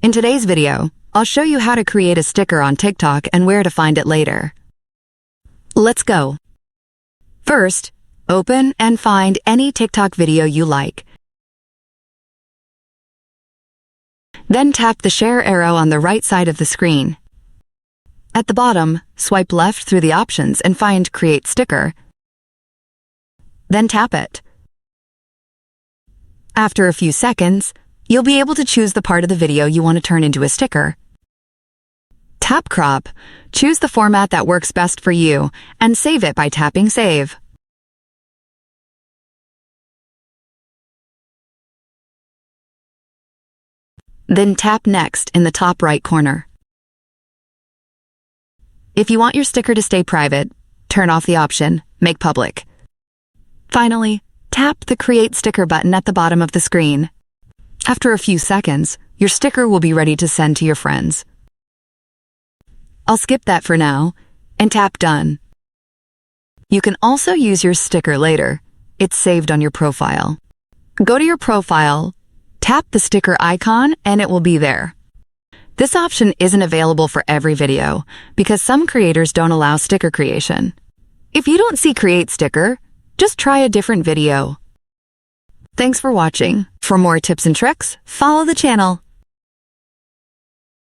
In today's video, I'll show you how to create a sticker on TikTok and where to find it later. Let's go. First, open and find any TikTok video you like. Then tap the share arrow on the right side of the screen. At the bottom, swipe left through the options and find Create Sticker. Then tap it. After a few seconds, you'll be able to choose the part of the video you want to turn into a sticker. Tap Crop, choose the format that works best for you, and save it by tapping Save. Then tap Next in the top right corner. If you want your sticker to stay private, turn off the option Make Public. Finally, tap the Create Sticker button at the bottom of the screen. After a few seconds, your sticker will be ready to send to your friends. I'll skip that for now and tap Done. You can also use your sticker later. It's saved on your profile. Go to your profile, tap the sticker icon, and it will be there. This option isn't available for every video because some creators don't allow sticker creation. If you don't see Create Sticker, just try a different video. Thanks for watching. For more tips and tricks, follow the channel.